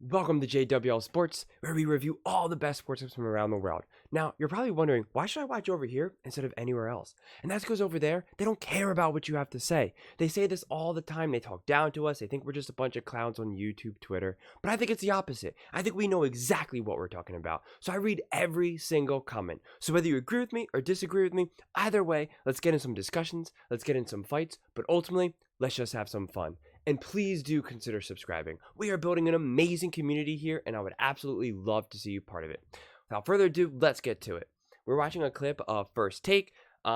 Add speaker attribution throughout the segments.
Speaker 1: Welcome to JWL Sports, where we review all the best sports clips from around the world. Now, you're probably wondering, why should I watch over here instead of anywhere else? And that's because over there, they don't care about what you have to say. They say this all the time. They talk down to us. They think we're just a bunch of clowns on YouTube, Twitter. But I think it's the opposite. I think we know exactly what we're talking about. So I read every single comment. So whether you agree with me or disagree with me, either way, let's get in some discussions, let's get in some fights, but ultimately, let's just have some fun. And please do consider subscribing. We are building an amazing community here, and I would absolutely love to see you part of it. Without further ado, let's get to it. We're watching a clip of First Take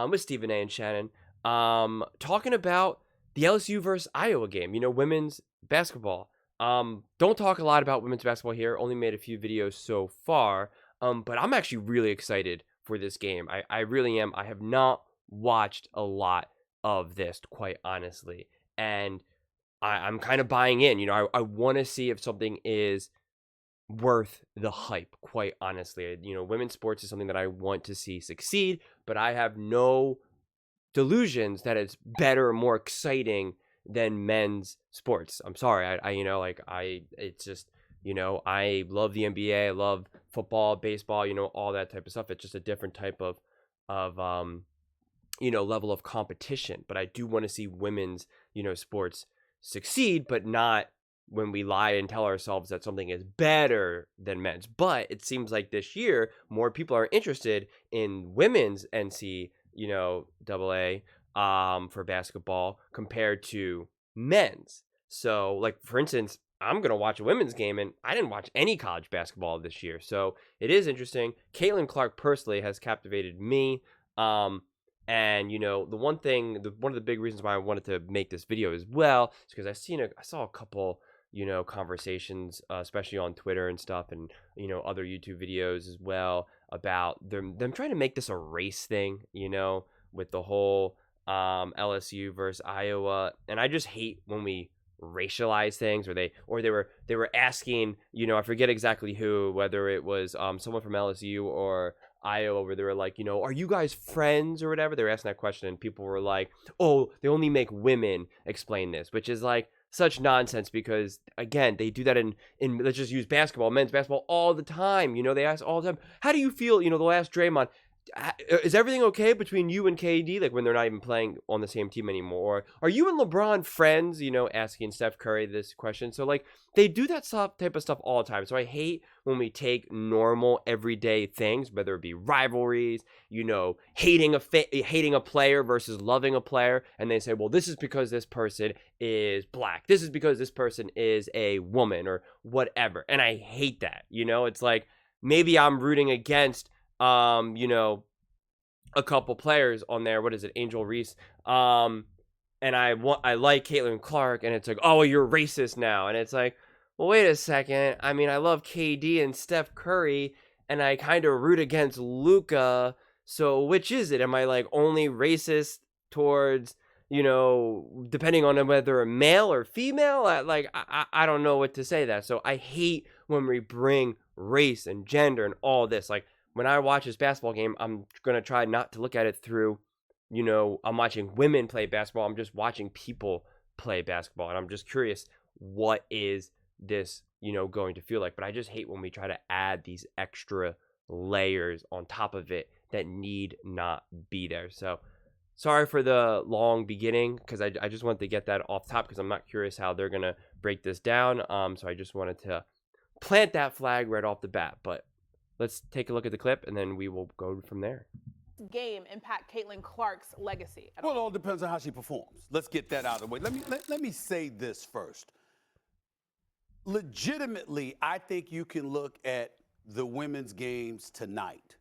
Speaker 1: with Stephen A. and Shannon talking about the LSU versus Iowa game, women's basketball. Don't talk a lot about women's basketball here. Only made a few videos so far, but I'm actually really excited for this game. I really am. I have not watched a lot of this, quite honestly, and I'm kind of buying in. I want to see if something is worth the hype, quite honestly. Women's sports is something that I want to see succeed, but I have no delusions that it's better or more exciting than men's sports. I'm sorry. It's just, I love the NBA. I love football, baseball, all that type of stuff. It's just a different type of level of competition. But I do want to see women's, sports succeed, but not when we lie and tell ourselves that something is better than men's. But it seems like this year more people are interested in women's NCAA for basketball compared to men's. So, like, for instance, I'm going to watch a women's game, and I didn't watch any college basketball this year. So it is interesting. Caitlin Clark personally has captivated me. And one of the big reasons why I wanted to make this video as well is because I saw a couple conversations, especially on Twitter and stuff, and other YouTube videos as well about them trying to make this a race thing, with the whole LSU versus Iowa, and I just hate when we racialize things, or they were asking, I forget exactly who, whether it was someone from LSU or Iowa, where they were like, are you guys friends or whatever? They were asking that question, and people were like, oh, they only make women explain this, which is like such nonsense, because again, they do that in let's just use basketball, men's basketball, all the time. They ask all the time, how do you feel? They'll ask Draymond, is everything okay between you and KD, like when they're not even playing on the same team anymore? Or are you and LeBron friends? Asking Steph Curry this question. So like they do that type of stuff all the time. So I hate when we take normal everyday things, whether it be rivalries, hating a player versus loving a player, and they say, well, this is because this person is black, this is because this person is a woman, or whatever. And I hate that. It's like, maybe I'm rooting against a couple players on there. What is it? Angel Reese. And I like Caitlin Clark, and it's like, oh, you're racist now. And it's like, well, wait a second. I mean, I love KD and Steph Curry, and I kind of root against Luka. So which is it? Am I like only racist towards, depending on whether a male or female? I don't know what to say that. So I hate when we bring race and gender and all this. Like, when I watch this basketball game, I'm going to try not to look at it through, I'm watching women play basketball. I'm just watching people play basketball. And I'm just curious, what is this, going to feel like? But I just hate when we try to add these extra layers on top of it that need not be there. So sorry for the long beginning, because I just wanted to get that off top, because I'm not curious how they're going to break this down. So I just wanted to plant that flag right off the bat. But let's take a look at the clip, and then we will go from there.
Speaker 2: Game impact Caitlin Clark's legacy?
Speaker 3: Well, it all depends on how she performs. Let's get that out of the way. Let me say this first. Legitimately, I think you can look at the women's games tonight.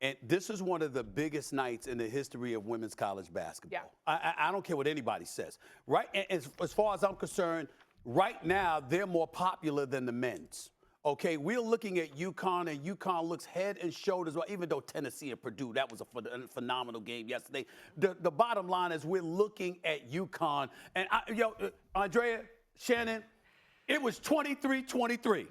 Speaker 3: And this is one of the biggest nights in the history of women's college basketball. Yeah. I don't care what anybody says. Right? And as far as I'm concerned, right now, they're more popular than the men's. Okay, we're looking at UConn, and UConn looks head and shoulders, well, even though Tennessee and Purdue, that was a phenomenal game yesterday. The bottom line is we're looking at UConn. And, Andrea, Shannon, it was 23-23.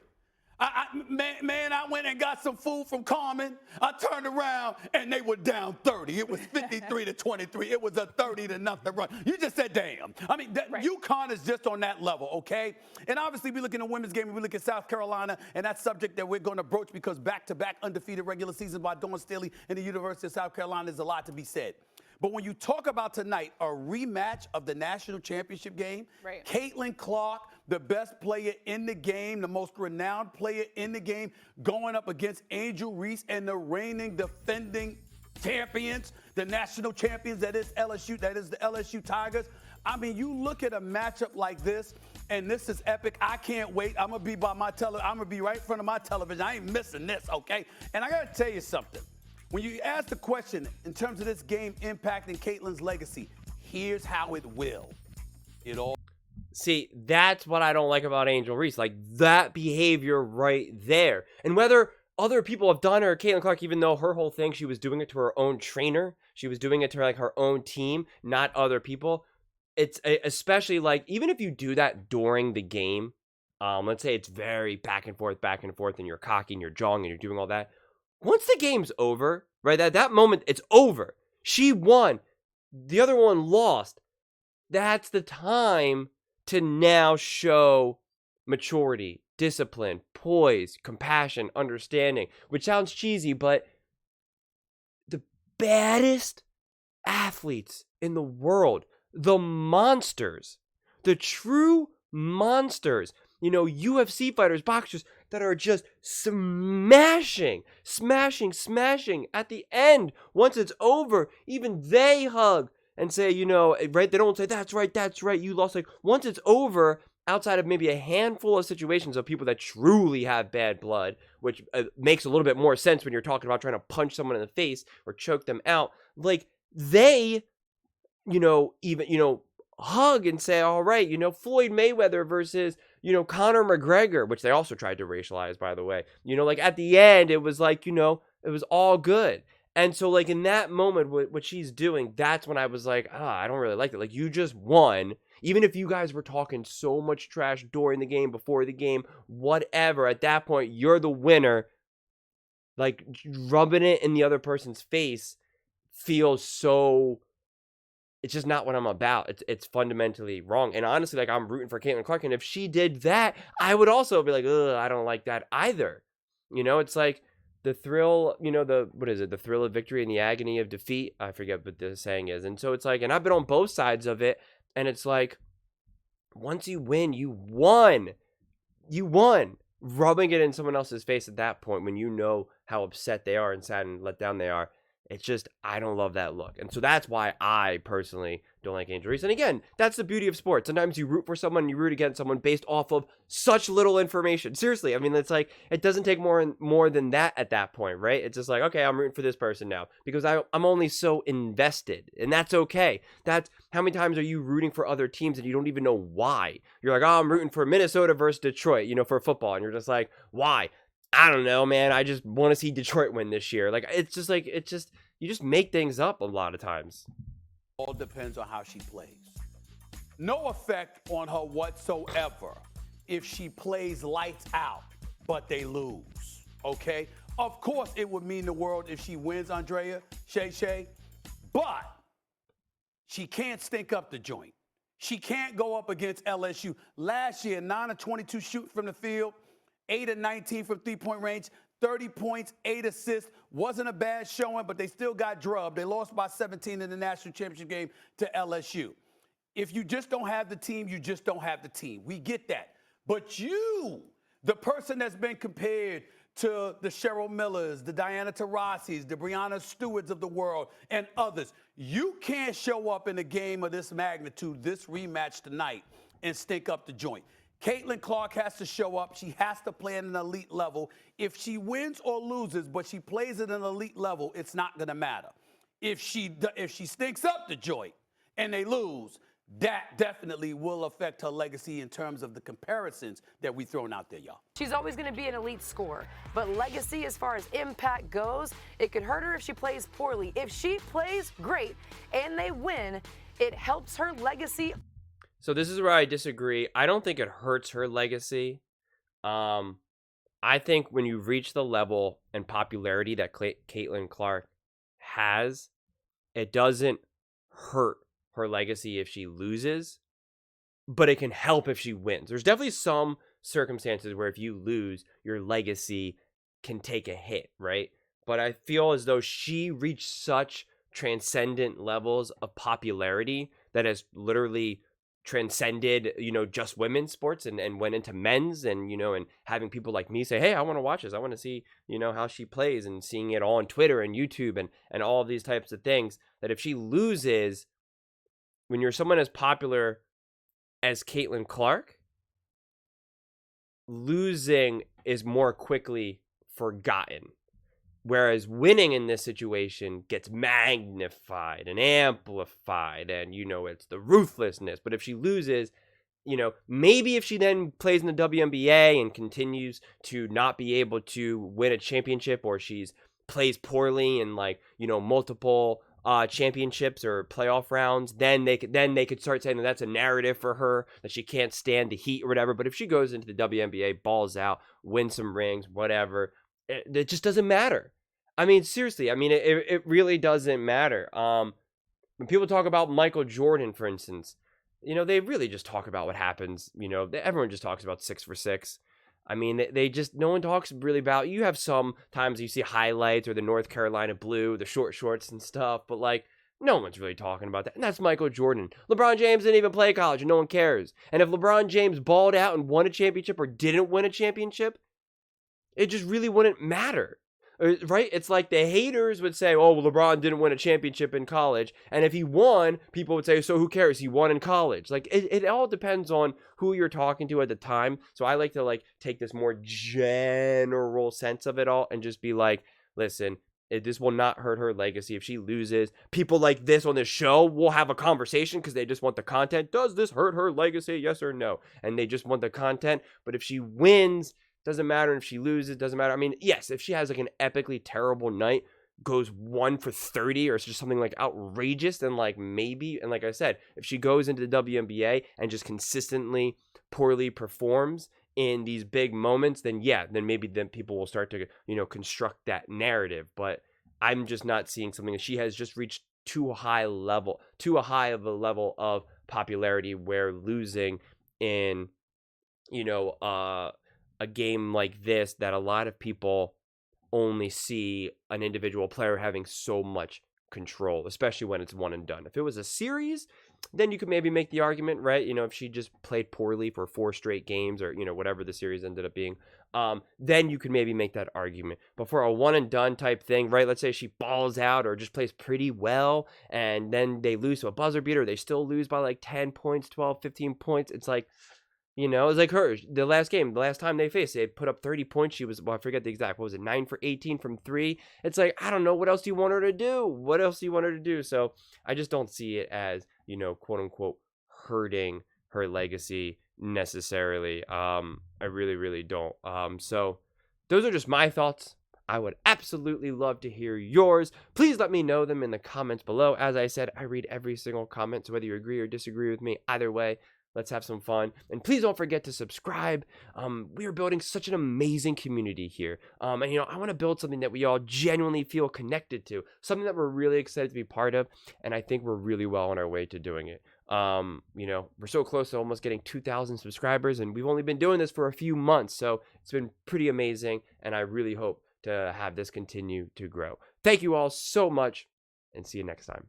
Speaker 3: Man, I went and got some food from Carmen. I turned around and they were down 30. It was 53-23. It was a 30-0 run. You just said, damn. I mean,
Speaker 2: Right.
Speaker 3: UConn is just on that level, okay? And obviously, we look at the women's game and we look at South Carolina, and that subject that we're going to broach because back-to-back undefeated regular season by Dawn Staley and the University of South Carolina is a lot to be said. But when you talk about tonight, a rematch of the national championship game,
Speaker 2: right.
Speaker 3: Caitlin Clark, the best player in the game, the most renowned player in the game, going up against Angel Reese and the reigning defending champions, the national champions, that is LSU, that is the LSU Tigers. I mean, you look at a matchup like this, and this is epic. I can't wait. I'm gonna be I'm gonna be right in front of my television. I ain't missing this, okay? And I gotta tell you something. When you ask the question in terms of this game impacting Caitlin's legacy, here's how it will.
Speaker 1: See, that's what I don't like about Angel Reese. Like, that behavior right there. And whether other people have done it or Caitlin Clark, even though her whole thing, she was doing it to her own trainer. She was doing it to like her own team, not other people. It's especially like, even if you do that during the game, let's say it's very back and forth, and you're cocky and you're jawing and you're doing all that. Once the game's over, right, at that moment, it's over. She won. The other one lost. That's the time to now show maturity, discipline, poise, compassion, understanding, which sounds cheesy, but the baddest athletes in the world, the monsters, the true monsters, you know, UFC fighters, boxers that are just smashing at the end. Once it's over, even they hug and say, you know, right? They don't say, that's right, you lost. Like, once it's over, outside of maybe a handful of situations of people that truly have bad blood, which makes a little bit more sense when you're talking about trying to punch someone in the face or choke them out, like, they, you know, even, you know, hug and say, all right, you know, Floyd Mayweather versus, you know, Conor McGregor, which they also tried to racialize, by the way. You know, like, at the end, it was like, you know, it was all good. And so, like, in that moment, what she's doing, that's when I was like, I don't really like it. Like, you just won. Even if you guys were talking so much trash during the game, before the game, whatever, at that point, you're the winner. Like, rubbing it in the other person's face feels so... It's just not what I'm about. It's fundamentally wrong. And honestly, like, I'm rooting for Caitlin Clark. And if she did that, I would also be like, ugh, I don't like that either. You know, it's like the thrill, you know, the thrill of victory and the agony of defeat. I forget what the saying is. And so it's like, and I've been on both sides of it. And it's like, once you win, you won. You won. Rubbing it in someone else's face at that point when you know how upset they are and sad and let down they are. It's just, I don't love that look. And so that's why I personally don't like Angel Reese. And again, that's the beauty of sports. Sometimes you root for someone, you root against someone based off of such little information. Seriously, I mean, it's like, it doesn't take more than that at that point, right? It's just like, okay, I'm rooting for this person now because I'm only so invested. And that's okay. That's, how many times are you rooting for other teams and you don't even know why? You're like, oh, I'm rooting for Minnesota versus Detroit, you know, for football. And you're just like, why? I don't know, man. I just want to see Detroit win this year. Like, it's just like, you just make things up a lot of times.
Speaker 3: All depends on how she plays. No effect on her whatsoever if she plays lights out, but they lose, okay? Of course, it would mean the world if she wins, Andrea, Shay, but she can't stink up the joint. She can't go up against LSU. Last year, 9 of 22 shooting from the field, 8 of 19 from three-point range, 30 points, 8 assists. Wasn't a bad showing, but they still got drubbed. They lost by 17 in the national championship game to LSU. If you just don't have the team, you just don't have the team. We get that. But you, the person that's been compared to the Cheryl Millers, the Diana Taurasi's, the Breanna Stewarts of the world, and others, you can't show up in a game of this magnitude, this rematch tonight, and stink up the joint. Caitlin Clark has to show up. She has to play at an elite level. If she wins or loses, but she plays at an elite level, it's not going to matter. If she stinks up the joint and they lose, that definitely will affect her legacy in terms of the comparisons that we thrown out there, y'all.
Speaker 4: She's always going to be an elite scorer, but legacy as far as impact goes, it could hurt her if she plays poorly. If she plays great and they win, it helps her legacy.
Speaker 1: So this is where I disagree. I don't think it hurts her legacy. I think when you reach the level and popularity that Caitlin Clark has, it doesn't hurt her legacy if she loses, but it can help if she wins. There's definitely some circumstances where if you lose, your legacy can take a hit, right? But I feel as though she reached such transcendent levels of popularity that has literally transcended, just women's sports and went into men's and, and having people like me say, hey, I want to watch this. I want to see, how she plays, and seeing it all on Twitter and YouTube and all of these types of things, that if she loses, when you're someone as popular as Caitlin Clark, losing is more quickly forgotten. Whereas winning in this situation gets magnified and amplified, and, it's the ruthlessness. But if she loses, maybe if she then plays in the WNBA and continues to not be able to win a championship, or she's plays poorly in multiple championships or playoff rounds, then they could start saying that that's a narrative for her, that she can't stand the heat or whatever. But if she goes into the WNBA, balls out, wins some rings, whatever, it just doesn't matter. I mean, seriously, it really doesn't matter. When people talk about Michael Jordan, for instance, they really just talk about what happens. Everyone just talks about 6 for 6. I mean, no one talks really about, you have some times you see highlights or the North Carolina blue, the short shorts and stuff, but no one's really talking about that. And that's Michael Jordan. LeBron James didn't even play college and no one cares. And if LeBron James balled out and won a championship or didn't win a championship, it just really wouldn't matter, right? It's like the haters would say, oh, well, LeBron didn't win a championship in college. And if he won, people would say, so who cares? He won in college. It all depends on who you're talking to at the time. So I like to take this more general sense of it all and just be like, listen, this will not hurt her legacy if she loses. People like this on this show will have a conversation because they just want the content. Does this hurt her legacy? Yes or no? And they just want the content. But if she wins, doesn't matter. If she loses, doesn't matter. I mean, yes, if she has an epically terrible night, goes 1 for 30, or it's just something outrageous, then maybe. And like I said, if she goes into the WNBA and just consistently poorly performs in these big moments, then maybe people will start to, construct that narrative. But I'm just not seeing something that she has just reached too high of a level of popularity where losing in, a game like this, that a lot of people only see an individual player having so much control, especially when it's one and done. If it was a series, then you could maybe make the argument, right? If she just played poorly for 4 straight games, or, whatever the series ended up being, then you could maybe make that argument. But for a one and done type thing, right? Let's say she balls out or just plays pretty well, and then they lose to a buzzer beater, they still lose by 10 points, 12, 15 points. It's it's like her, the last time they faced, they put up 30 points. She was, I forget the exact, what was it, 9 for 18 from 3. It's I don't know, what else do you want her to do? So I just don't see it as, quote unquote, hurting her legacy necessarily. I really, really don't. So those are just my thoughts. I would absolutely love to hear yours. Please let me know them in the comments below. As I said, I read every single comment, so whether you agree or disagree with me, either way, let's have some fun. And please don't forget to subscribe. We are building such an amazing community here. And, I want to build something that we all genuinely feel connected to, something that we're really excited to be part of. And I think we're really well on our way to doing it. We're so close to almost getting 2,000 subscribers, and we've only been doing this for a few months. So it's been pretty amazing. And I really hope to have this continue to grow. Thank you all so much, and see you next time.